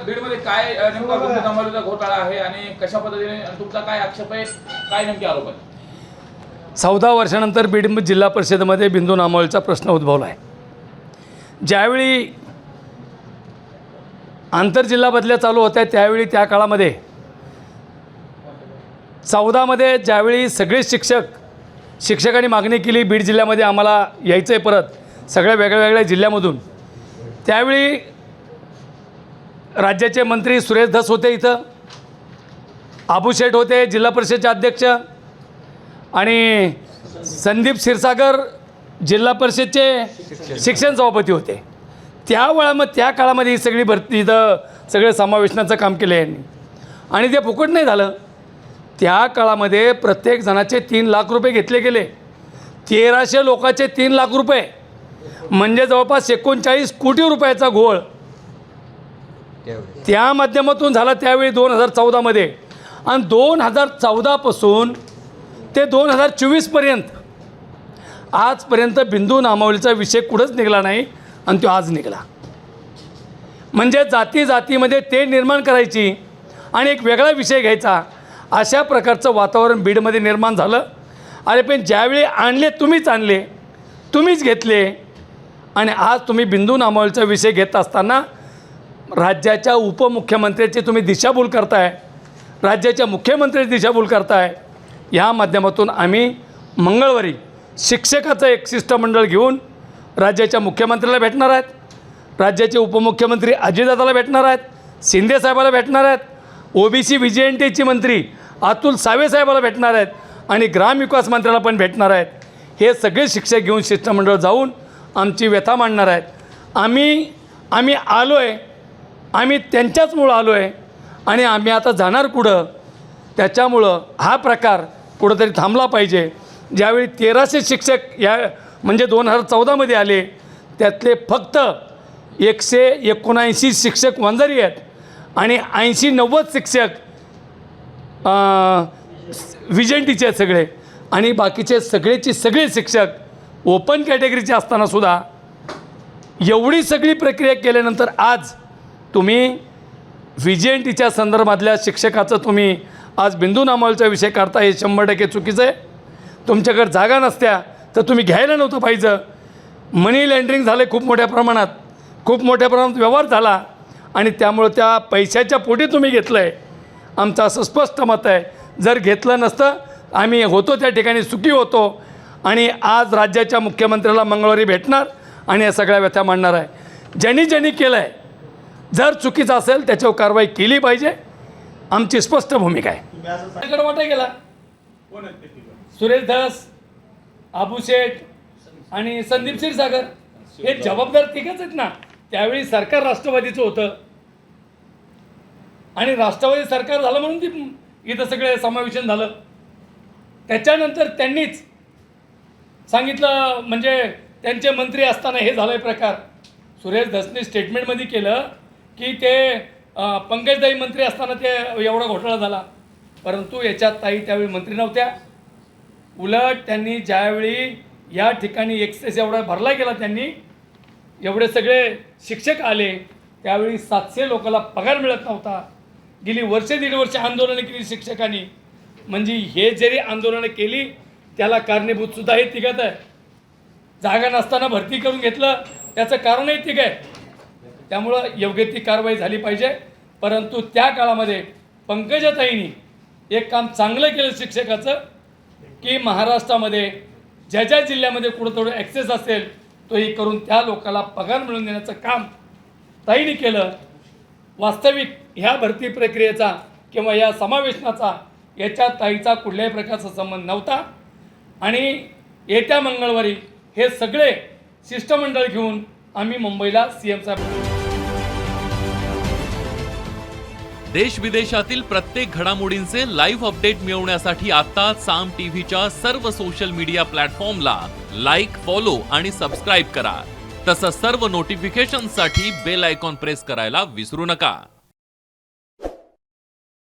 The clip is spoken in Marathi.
बीडमध्ये काय नेमका गुंतवणुकीचा घोटाळा आहे आणि कशा पद्धतीने तुमचा काय आक्षेप आहे, काय नेमके आरोप आहेत? 14 वर्षानंतर बीड जिल्हा परिषदेमध्ये बिंदू नामावलीचा प्रश्न उद्भवला आहे. ज्यावेळी आंतरजिल्हा बदल्या चालू होत्या त्यावेळी त्या काळामध्ये 14मध्ये ज्यावेळी सगळे शिक्षकांनी मागणी केली बीड जिल्ह्यामध्ये आम्हाला यायचं आहे परत सगळ्या वेगळ्या जिल्ह्यामधून, त्यावेळी राज्याचे मंत्री सुरेश धस होते, इथं आबू शेठ होते जिल्हा परिषदेचे अध्यक्ष, आणि संदीप क्षीरसागर जिल्हा परिषदचे शिक्षण सभापती होते. त्या काळामध्ये ही सगळी भरती इथं सगळे समावेशनाचं काम केलं यांनी, आणि ते फुकट नाही झालं. त्या काळामध्ये प्रत्येक जणाचे 3 लाख रुपये घेतले गेले. 1300 लोकांचे 3 लाख रुपये म्हणजे जवळपास 39 कोटी रुपयाचा घोळ त्या माध्यमातून झाला त्यावेळी 2014मध्ये. आणि 2014पासून ते 2024पर्यंत आजपर्यंत बिंदू नामावलीचा विषय कुठंच निघाला नाही, आणि तो आज निघाला. म्हणजे जातीमध्ये ते निर्माण करायची आणि एक वेगळा विषय घ्यायचा, अशा प्रकारचं वातावरण बीडमध्ये निर्माण झालं. अरे पण ज्यावेळी आणले तुम्हीच घेतले, आणि आज तुम्ही बिंदू नामावलीचा विषय घेत असताना राज्याच्या उपमुख्यमंत्र्याची तुम्ही दिशाभूल करताय, राज्याच्या मुख्यमंत्र्याची दिशाभूल करताय. या माध्यमातून आम्ही मंगळवारी शिक्षकाचं एक शिष्टमंडळ घेऊन राज्याच्या मुख्यमंत्र्याला भेटणार आहेत, राज्याचे उपमुख्यमंत्री अजितदादाला भेटणार आहेत, शिंदेसाहेबाला भेटणार आहेत, OBC VJNTचे मंत्री अतुल सावे साहेबाला भेटणार आहेत, आणि ग्रामविकास मंत्र्याला पण भेटणार आहेत. हे सगळे शिक्षक घेऊन शिष्टमंडळ जाऊन आमची व्यथा मांडणार आहेत. आम्ही आलो आहे, आम्ही त्यांच्याचमुळं आलो आहे, आणि आम्ही आता जाणार कुठं. त्याच्यामुळं हा प्रकार कुठंतरी थांबला पाहिजे. ज्यावेळी 1300 शिक्षक या म्हणजे 2014मध्ये आले, त्यातले फक्त 179 शिक्षक वंजारी आहेत, आणि 80-90 शिक्षक VJNTचे आहेत सगळे, आणि बाकीचे सगळे शिक्षक ओपन कॅटेगरीचे असतानासुद्धा एवढी सगळी प्रक्रिया केल्यानंतर आज तुम्ही VJNTच्या संदर्भातल्या शिक्षकाचं तुम्ही आज बिंदू नामावलीचा विषय काढता, हे 100% चुकीचं आहे. तुमच्याकडे जागा नसत्या तर तुम्ही घ्यायला नव्हतं पाहिजे. मनी लँड्रिंग झाले खूप मोठ्या प्रमाणात व्यवहार झाला, आणि त्यामुळं त्या पैशाच्या पोटी तुम्ही घेतलं आहे. आमचं असं स्पष्ट मत आहे, जर घेतलं नसतं आम्ही होतो त्या ठिकाणी सुखी होतो, आणि आज राज्याच्या मुख्यमंत्र्याला मंगळवारी भेटणार आणि या सगळ्या व्यथा मांडणार आहे. ज्यांनी केलं आहे, जर चुकीचं असेल त्याच्यावर कारवाई केली पाहिजे, आमची स्पष्ट भूमिका आहे. वाटा गेला सुरेश धस, आबू शेठ आणि संदीप क्षीरसागर हे जबाबदार तिघच आहेत ना. त्यावेळी सरकार राष्ट्रवादीचं होतं, आणि राष्ट्रवादी सरकार झालं म्हणून ती इथं सगळे समावेशन झालं. त्याच्यानंतर त्यांनीच सांगितलं, म्हणजे त्यांचे मंत्री असताना हे झालं प्रकार. सुरेश धसने स्टेटमेंटमध्ये केलं की ते पंकजताई मंत्री असताना ते एवढा घोटाळा झाला, परंतु याच्यात ताई त्यावेळी मंत्री नव्हत्या. उलट त्यांनी ज्यावेळी या ठिकाणी एक्सेस एवढा भरला गेला, त्यांनी एवढे सगळे शिक्षक आले, त्यावेळी 700 लोकांना पगार मिळत नव्हता. गेली दीड वर्ष आंदोलनं केली शिक्षकांनी. म्हणजे हे जरी आंदोलनं केली त्याला कारणीभूतसुद्धा हे तिघत आहे. जागा नसताना भरती करून घेतलं त्याचं कारणही तिघ आहे. त्यामुळं योग्य ती कारवाई झाली पाहिजे. परंतु त्या काळामध्ये पंकजाताईंनी एक काम चांगलं केलं शिक्षकाचं, की महाराष्ट्रामध्ये ज्या जिल्ह्यामध्ये कुठं थोडं ॲक्सेस असेल तोही करून त्या लोकांना पगार मिळवून देण्याचं काम ताईंनी केलं. वास्तविक ह्या भरती प्रक्रियेचा किंवा या समावेशनाचा याच्या ताईचा कुठल्याही प्रकारचा संबंध नव्हता. आणि येत्या मंगळवारी हे सगळे शिष्टमंडळ घेऊन आम्ही मुंबईला CM साहेब. देश विदेशातील प्रत्येक घडामोडींचे लाईव्ह अपडेट मिळवण्यासाठी आता साम टीव्हीच्या सर्व सोशल मीडिया प्लॅटफॉर्मला लाईक, फॉलो आणि सबस्क्राईब करा. तसंच सर्व नोटिफिकेशनसाठी बेल आयकॉन प्रेस करायला विसरू नका.